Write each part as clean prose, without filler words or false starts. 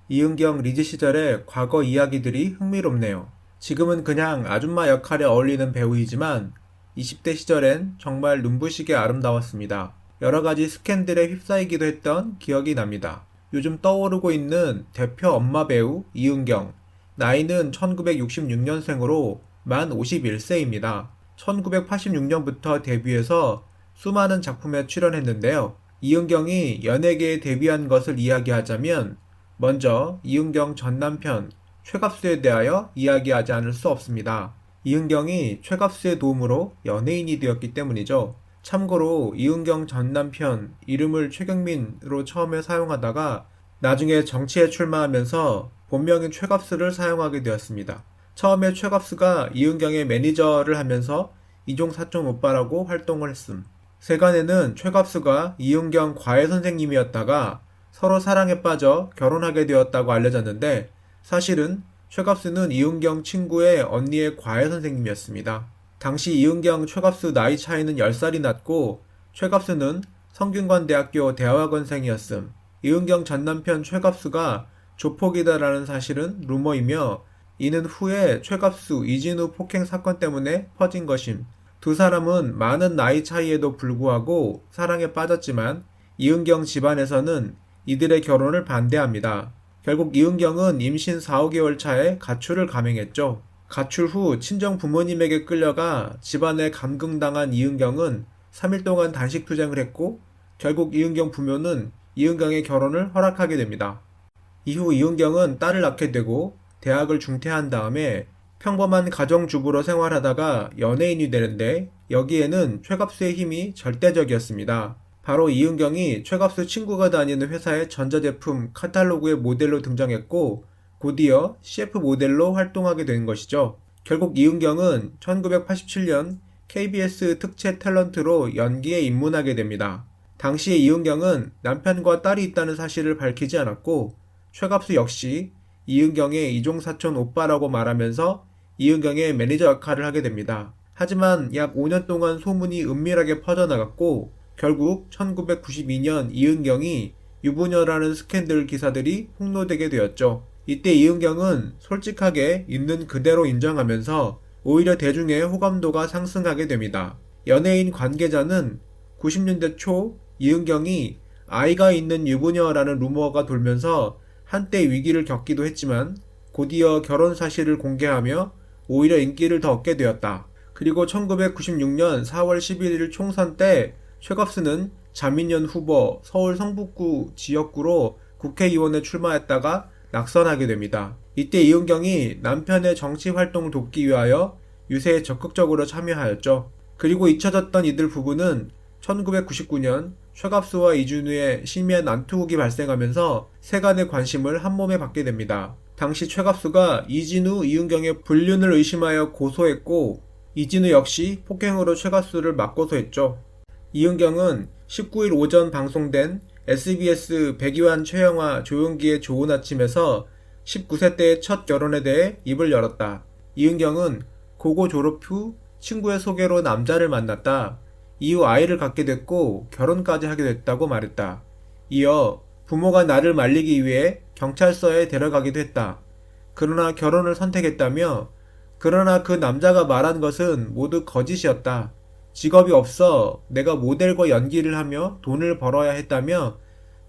이은경 리즈 시절의 과거 이야기들이 흥미롭네요. 지금은 그냥 아줌마 역할에 어울리는 배우이지만 20대 시절엔 정말 눈부시게 아름다웠습니다. 여러 가지 스캔들에 휩싸이기도 했던 기억이 납니다. 요즘 떠오르고 있는 대표 엄마 배우 이은경. 나이는 1966년생으로 만 51세입니다. 1986년부터 데뷔해서 수많은 작품에 출연했는데요. 이은경이 연예계에 데뷔한 것을 이야기하자면 먼저 이은경 전 남편 최갑수에 대하여 이야기하지 않을 수 없습니다. 이은경이 최갑수의 도움으로 연예인이 되었기 때문이죠. 참고로 이은경 전 남편 이름을 최경민으로 처음에 사용하다가 나중에 정치에 출마하면서 본명인 최갑수를 사용하게 되었습니다. 처음에 최갑수가 이은경의 매니저를 하면서 이종 사촌 오빠라고 활동을 했음. 세간에는 최갑수가 이은경 과외 선생님이었다가 서로 사랑에 빠져 결혼하게 되었다고 알려졌는데 사실은 최갑수는 이은경 친구의 언니의 과외 선생님이었습니다. 당시 이은경 최갑수 나이 차이는 10살이 났고 최갑수는 성균관대학교 대학원생이었음. 이은경 전 남편 최갑수가 조폭이다라는 사실은 루머이며 이는 후에 최갑수, 이진우 폭행 사건 때문에 퍼진 것임. 두 사람은 많은 나이 차이에도 불구하고 사랑에 빠졌지만 이은경 집안에서는 이들의 결혼을 반대합니다. 결국 이은경은 임신 4, 5개월 차에 가출을 감행했죠. 가출 후 친정 부모님에게 끌려가 집안에 감금당한 이은경은 3일 동안 단식 투쟁을 했고 결국 이은경 부모는 이은경의 결혼을 허락하게 됩니다. 이후 이은경은 딸을 낳게 되고 대학을 중퇴한 다음에 평범한 가정주부로 생활하다가 연예인이 되는데 여기에는 최갑수의 힘이 절대적이었습니다. 바로 이은경이 최갑수 친구가 다니는 회사의 전자제품 카탈로그의 모델로 등장했고 곧이어 CF 모델로 활동하게 된 것이죠. 결국 이은경은 1987년 KBS 특채 탤런트로 연기에 입문하게 됩니다. 당시에 이은경은 남편과 딸이 있다는 사실을 밝히지 않았고 최갑수 역시 이은경의 이종사촌 오빠라고 말하면서 이은경의 매니저 역할을 하게 됩니다. 하지만 약 5년 동안 소문이 은밀하게 퍼져나갔고 결국 1992년 이은경이 유부녀라는 스캔들 기사들이 폭로되게 되었죠. 이때 이은경은 솔직하게 있는 그대로 인정하면서 오히려 대중의 호감도가 상승하게 됩니다. 연예인 관계자는 90년대 초 이은경이 아이가 있는 유부녀라는 루머가 돌면서 한때 위기를 겪기도 했지만 곧이어 결혼 사실을 공개하며 오히려 인기를 더 얻게 되었다. 그리고 1996년 4월 11일 총선 때 최갑수는 자민련 후보 서울 성북구 지역구로 국회의원에 출마했다가 낙선하게 됩니다. 이때 이은경이 남편의 정치 활동을 돕기 위하여 유세에 적극적으로 참여하였죠. 그리고 잊혀졌던 이들 부부는 1999년 최갑수와 이준우의 심야 난투극이 발생하면서 세간의 관심을 한몸에 받게 됩니다. 당시 최갑수가 이진우, 이은경의 불륜을 의심하여 고소했고 이진우 역시 폭행으로 최갑수를 맞고소했죠. 이은경은 19일 오전 방송된 SBS 백이환 최영화 조용기의 좋은 아침에서 19세 때의 첫 결혼에 대해 입을 열었다. 이은경은 고고 졸업 후 친구의 소개로 남자를 만났다. 이후 아이를 갖게 됐고 결혼까지 하게 됐다고 말했다. 이어 부모가 나를 말리기 위해 경찰서에 데려가기도 했다. 그러나 결혼을 선택했다며 그러나 그 남자가 말한 것은 모두 거짓이었다. 직업이 없어 내가 모델과 연기를 하며 돈을 벌어야 했다며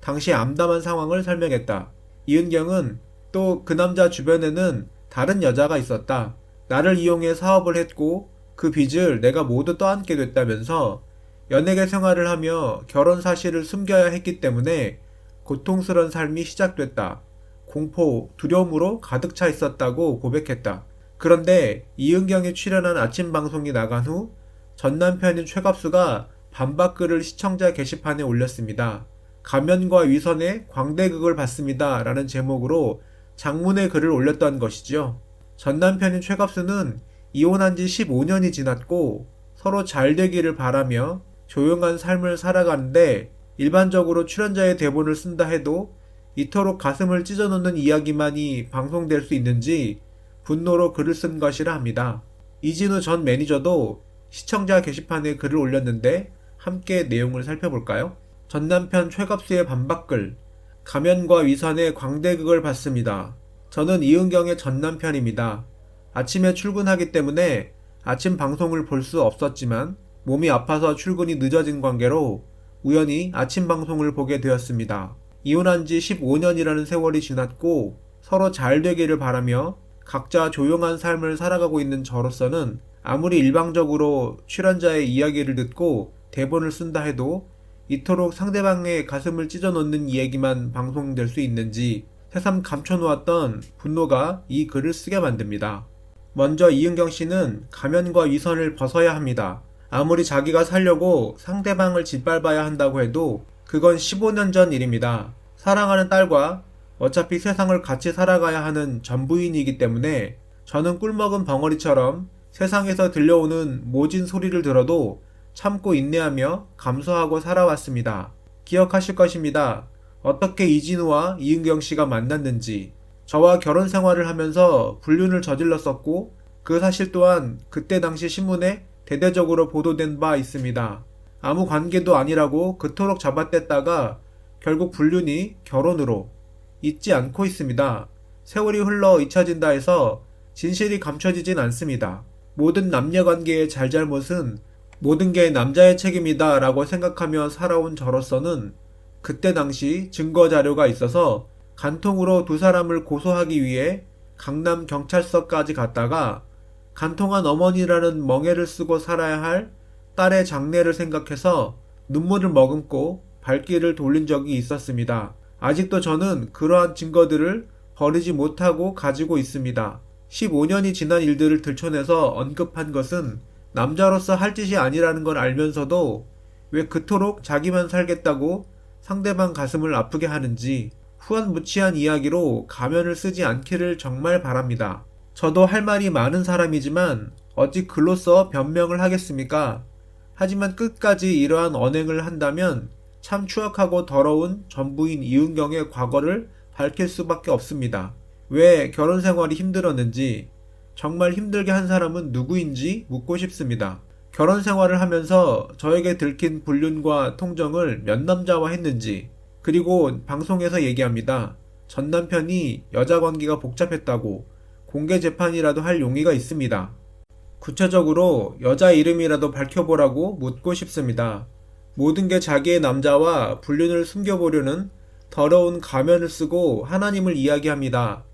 당시 암담한 상황을 설명했다. 이은경은 또 그 남자 주변에는 다른 여자가 있었다. 나를 이용해 사업을 했고 그 빚을 내가 모두 떠안게 됐다면서 연예계 생활을 하며 결혼 사실을 숨겨야 했기 때문에 고통스러운 삶이 시작됐다. 공포, 두려움으로 가득 차 있었다고 고백했다. 그런데 이은경이 출연한 아침 방송이 나간 후 전 남편인 최갑수가 반박글을 시청자 게시판에 올렸습니다. 가면과 위선에 광대극을 받습니다. 라는 제목으로 장문의 글을 올렸던 것이죠. 전 남편인 최갑수는 이혼한 지 15년이 지났고 서로 잘 되기를 바라며 조용한 삶을 살아가는데 일반적으로 출연자의 대본을 쓴다 해도 이토록 가슴을 찢어놓는 이야기만이 방송될 수 있는지 분노로 글을 쓴 것이라 합니다. 이진우 전 매니저도 시청자 게시판에 글을 올렸는데 함께 내용을 살펴볼까요? 전 남편 최갑수의 반박글. 가면과 위선의 광대극을 봤습니다. 저는 이은경의 전남편입니다. 아침에 출근하기 때문에 아침 방송을 볼 수 없었지만 몸이 아파서 출근이 늦어진 관계로 우연히 아침 방송을 보게 되었습니다. 이혼한 지 15년이라는 세월이 지났고 서로 잘 되기를 바라며 각자 조용한 삶을 살아가고 있는 저로서는 아무리 일방적으로 출연자의 이야기를 듣고 대본을 쓴다 해도 이토록 상대방의 가슴을 찢어놓는 이야기만 방송될 수 있는지 새삼 감춰놓았던 분노가 이 글을 쓰게 만듭니다. 먼저 이은경 씨는 가면과 위선을 벗어야 합니다. 아무리 자기가 살려고 상대방을 짓밟아야 한다고 해도 그건 15년 전 일입니다. 사랑하는 딸과 어차피 세상을 같이 살아가야 하는 전부인이기 때문에 저는 꿀먹은 벙어리처럼 세상에서 들려오는 모진 소리를 들어도 참고 인내하며 감수하고 살아왔습니다. 기억하실 것입니다. 어떻게 이진우와 이은경 씨가 만났는지, 저와 결혼 생활을 하면서 불륜을 저질렀었고 그 사실 또한 그때 당시 신문에 대대적으로 보도된 바 있습니다. 아무 관계도 아니라고 그토록 잡아댔다가 결국 불륜이 결혼으로 잊지 않고 있습니다. 세월이 흘러 잊혀진다 해서 진실이 감춰지진 않습니다. 모든 남녀관계의 잘잘못은 모든 게 남자의 책임이다 라고 생각하며 살아온 저로서는 그때 당시 증거자료가 있어서 간통으로 두 사람을 고소하기 위해 강남 경찰서까지 갔다가 간통한 어머니라는 멍에를 쓰고 살아야 할 딸의 장례를 생각해서 눈물을 머금고 발길을 돌린 적이 있었습니다. 아직도 저는 그러한 증거들을 버리지 못하고 가지고 있습니다. 15년이 지난 일들을 들춰내서 언급한 것은 남자로서 할 짓이 아니라는 걸 알면서도 왜 그토록 자기만 살겠다고 상대방 가슴을 아프게 하는지 후한무치한 이야기로 가면을 쓰지 않기를 정말 바랍니다. 저도 할 말이 많은 사람이지만 어찌 글로써 변명을 하겠습니까? 하지만 끝까지 이러한 언행을 한다면 참 추악하고 더러운 전부인 이은경의 과거를 밝힐 수밖에 없습니다. 왜 결혼 생활이 힘들었는지, 정말 힘들게 한 사람은 누구인지 묻고 싶습니다. 결혼 생활을 하면서 저에게 들킨 불륜과 통정을 몇 남자와 했는지, 그리고 방송에서 얘기합니다. 전 남편이 여자 관계가 복잡했다고 공개 재판이라도 할 용의가 있습니다. 구체적으로 여자 이름이라도 밝혀보라고 묻고 싶습니다. 모든 게 자기의 남자와 불륜을 숨겨보려는 더러운 가면을 쓰고 하나님을 이야기합니다.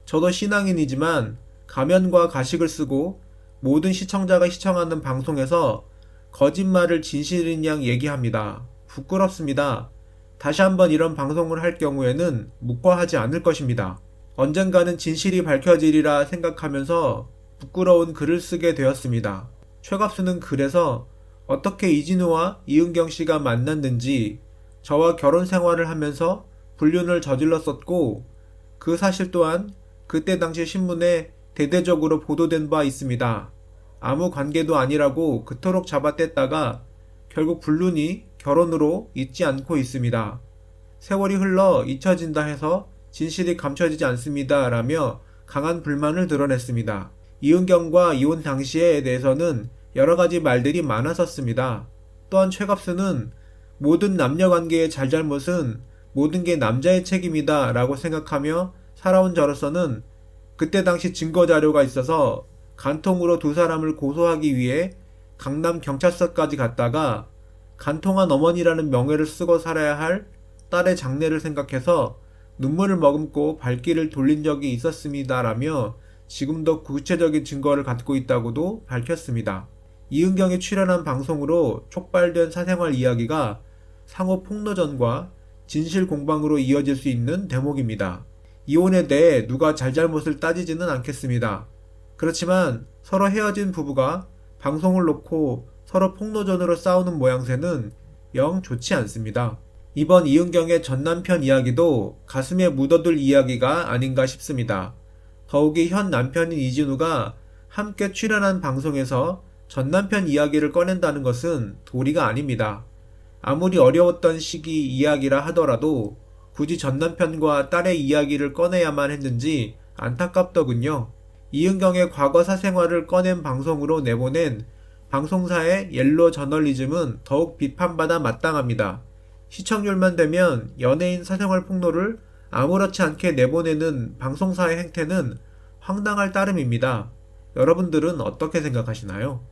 저도 신앙인이지만 가면과 가식을 쓰고 모든 시청자가 시청하는 방송에서 거짓말을 진실인 양 얘기합니다. 부끄럽습니다. 다시 한번 이런 방송을 할 경우에는 묵과하지 않을 것입니다. 언젠가는 진실이 밝혀지리라 생각하면서 부끄러운 글을 쓰게 되었습니다. 최갑수는 글에서 어떻게 이진우와 이은경 씨가 만났는지, 저와 결혼 생활을 하면서 불륜을 저질렀었고 그 사실 또한 그때 당시 신문에 대대적으로 보도된 바 있습니다. 아무 관계도 아니라고 그토록 잡아댔다가 결국 불륜이 결혼으로 잊지 않고 있습니다. 세월이 흘러 잊혀진다 해서 진실이 감춰지지 않습니다 라며 강한 불만을 드러냈습니다. 이은경과 이혼 당시에 대해서는 여러가지 말들이 많았었습니다. 또한 최갑수는 모든 남녀관계의 잘잘못은 모든 게 남자의 책임이다 라고 생각하며 살아온 저로서는 그때 당시 증거자료가 있어서 간통으로 두 사람을 고소하기 위해 강남 경찰서까지 갔다가 간통한 어머니라는 명예를 쓰고 살아야 할 딸의 장례를 생각해서 눈물을 머금고 발길을 돌린 적이 있었습니다 라며 지금도 구체적인 증거를 갖고 있다고도 밝혔습니다. 이은경이 출연한 방송으로 촉발된 사생활 이야기가 상호 폭로전과 진실 공방으로 이어질 수 있는 대목입니다. 이혼에 대해 누가 잘잘못을 따지지는 않겠습니다. 그렇지만 서로 헤어진 부부가 방송을 놓고 서로 폭로전으로 싸우는 모양새는 영 좋지 않습니다. 이번 이은경의 전남편 이야기도 가슴에 묻어둘 이야기가 아닌가 싶습니다. 더욱이 현 남편인 이진우가 함께 출연한 방송에서 전남편 이야기를 꺼낸다는 것은 도리가 아닙니다. 아무리 어려웠던 시기 이야기라 하더라도 굳이 전남편과 딸의 이야기를 꺼내야만 했는지 안타깝더군요. 이은경의 과거 사생활을 꺼낸 방송으로 내보낸 방송사의 옐로 저널리즘은 더욱 비판받아 마땅합니다. 시청률만 되면 연예인 사생활 폭로를 아무렇지 않게 내보내는 방송사의 행태는 황당할 따름입니다. 여러분들은 어떻게 생각하시나요?